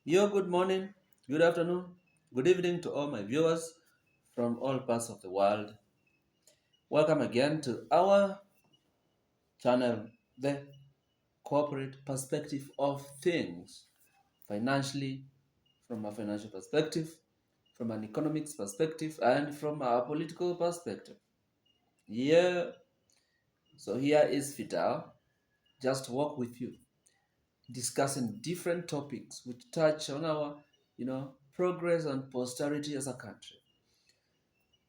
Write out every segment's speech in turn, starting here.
Yo, good morning, good afternoon, good evening to all my viewers from all parts of the world. Welcome again to our channel, The Corporate Perspective of Things, financially, from a financial perspective, from an economics perspective, and from a political perspective. Yeah, so here is Vital, just walk with you, discussing different topics which touch on our, progress and posterity as a country.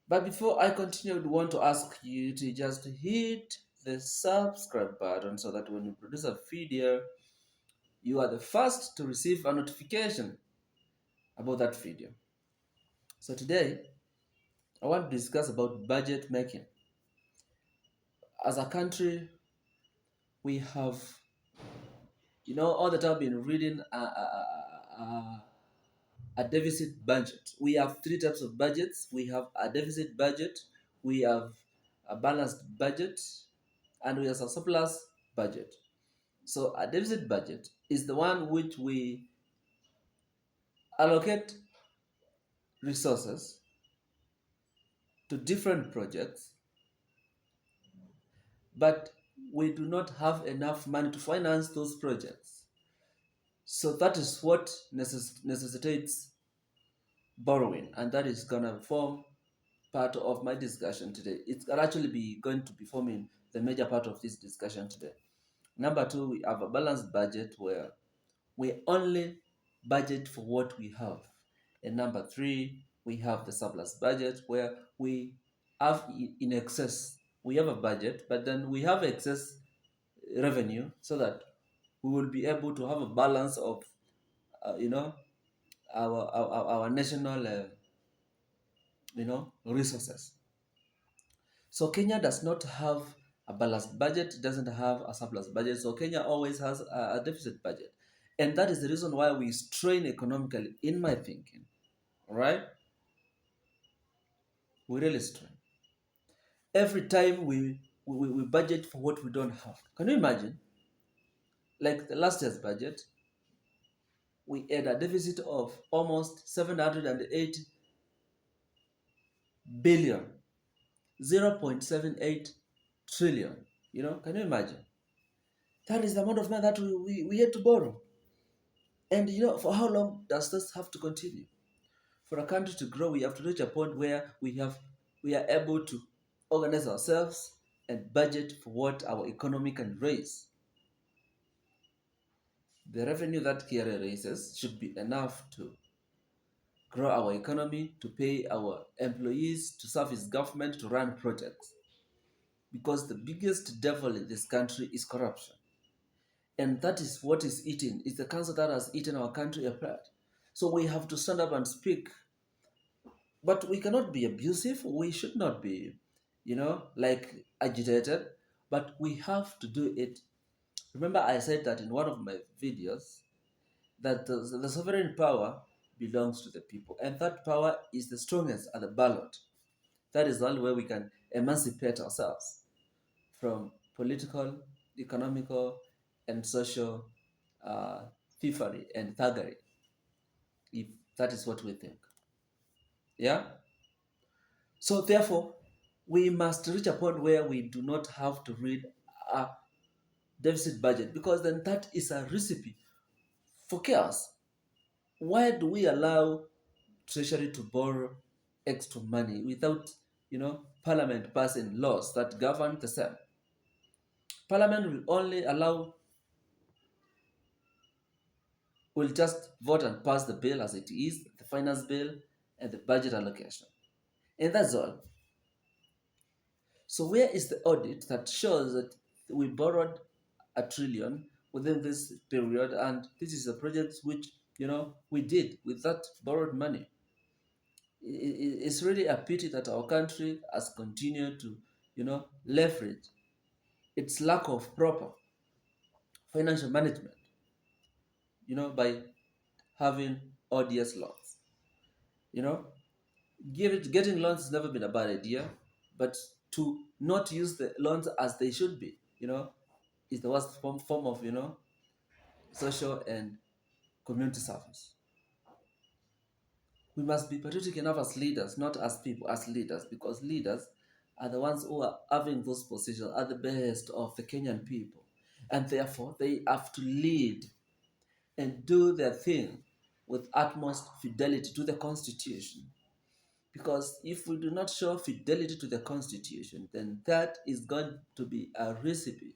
But before I continue, I would want to ask you to just hit the subscribe button so that when we produce a video, you are the first to receive a notification about that video. So today, I want to discuss about budget making. As a country, we have, all that I've been reading a deficit budget. We have three types of budgets. We have a deficit budget, we have a balanced budget, and we have a surplus budget. So a deficit budget is the one which we allocate resources to different projects, but we do not have enough money to finance those projects. So that is what necessitates borrowing, and that is gonna form part of my discussion today. It's actually be going to be forming the major part of this discussion today. Number two, we have a balanced budget where we only budget for what we have. And number three, we have the surplus budget where we have in excess. We have a budget, but then we have excess revenue so that we will be able to have a balance of, our national, resources. So Kenya does not have a balanced budget, doesn't have a surplus budget. So Kenya always has a deficit budget. And that is the reason why we strain economically, in my thinking. All right? We really strain. Every time we budget for what we don't have. Can you imagine? Like the last year's budget, we had a deficit of almost 708 billion, 0.78 trillion. Can you imagine? That is the amount of money that we had to borrow. And for how long does this have to continue? For a country to grow, we have to reach a point where we are able to organize ourselves and budget for what our economy can raise. The revenue that KRA raises should be enough to grow our economy, to pay our employees, to serve its government, to run projects. Because the biggest devil in this country is corruption. And that is what is eating. It's the cancer that has eaten our country apart. So we have to stand up and speak. But we cannot be abusive. We should not be, like agitated. But we have to do it. Remember, I said that in one of my videos that the sovereign power belongs to the people. And that power is the strongest at the ballot. That is the only way we can emancipate ourselves from political, economical, and social thievery and thuggery, if that is what we think. Yeah? So, therefore, we must reach a point where we do not have to read a deficit budget because then that is a recipe for chaos. Why do we allow Treasury to borrow extra money without, Parliament passing laws that govern the same? Parliament will just vote and pass the bill as it is, the finance bill and the budget allocation. And that's all. So where is the audit that shows that we borrowed a trillion within this period and this is a project which, we did with that borrowed money? It's really a pity that our country has continued to, leverage its lack of proper financial management, by having ODS loans. You know, getting loans has never been a bad idea, but to not use the loans as they should be, is the worst form of, social and community service. We must be patriotic enough as leaders, not as people, as leaders, because leaders are the ones who are having those positions at the best of the Kenyan people. And therefore, they have to lead and do their thing with utmost fidelity to the Constitution. Because if we do not show fidelity to the Constitution, then that is going to be a recipe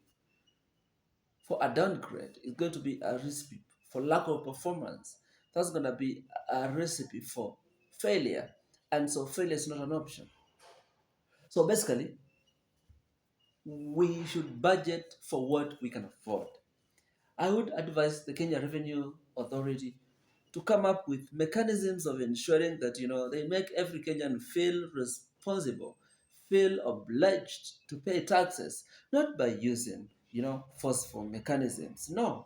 for a downgrade. It's going to be a recipe for lack of performance. That's going to be a recipe for failure. And so failure is not an option. So basically, we should budget for what we can afford. I would advise the Kenya Revenue Authority to come up with mechanisms of ensuring that they make every Kenyan feel responsible, feel obliged to pay taxes, not by using forceful mechanisms. No,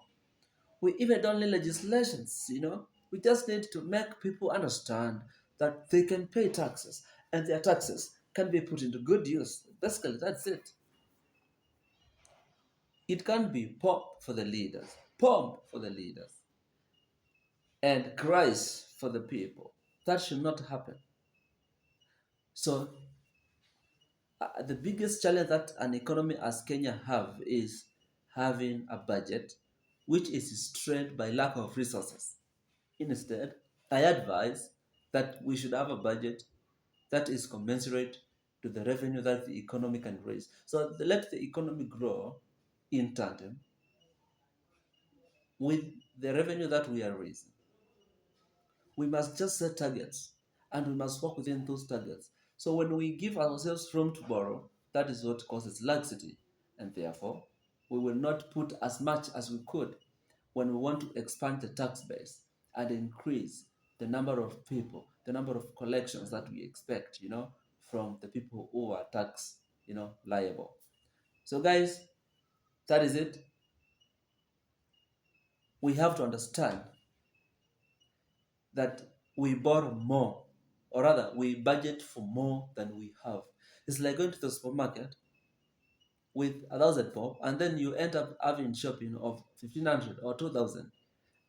we even don't need legislations. We just need to make people understand that they can pay taxes and their taxes can be put into good use. Basically, that's it. It can't be pomp for the leaders, and Christ for the people. That should not happen. So, the biggest challenge that an economy as Kenya have is having a budget which is strained by lack of resources. Instead, I advise that we should have a budget that is commensurate to the revenue that the economy can raise. So let the economy grow in tandem with the revenue that we are raising. We must just set targets and we must work within those targets. So when we give ourselves room to borrow, that is what causes laxity, and therefore we will not put as much as we could when we want to expand the tax base and increase the number of people, the number of collections that we expect, from the people who are tax, liable. So guys, that is it. We have to understand that we borrow more, or rather, we budget for more than we have. It's like going to the supermarket with 1,000 bob, and then you end up having shopping of 1,500 or 2,000,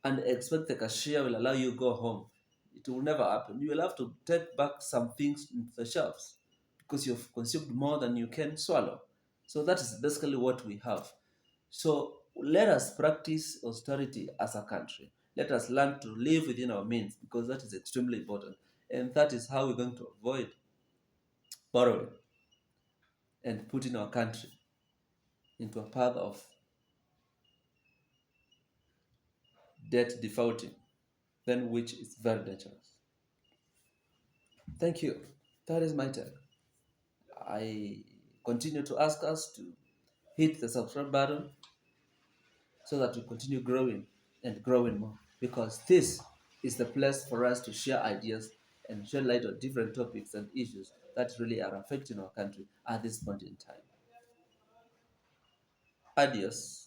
and expect the cashier will allow you go home. It will never happen. You will have to take back some things into the shelves because you've consumed more than you can swallow. So that is basically what we have. So let us practice austerity as a country. Let us learn to live within our means because that is extremely important. And that is how we're going to avoid borrowing and putting our country into a path of debt defaulting, then which is very dangerous. Thank you. That is my take. I continue to ask us to hit the subscribe button so that we continue growing and growing more, because this is the place for us to share ideas and shed light on different topics and issues that really are affecting our country at this point in time. Adios.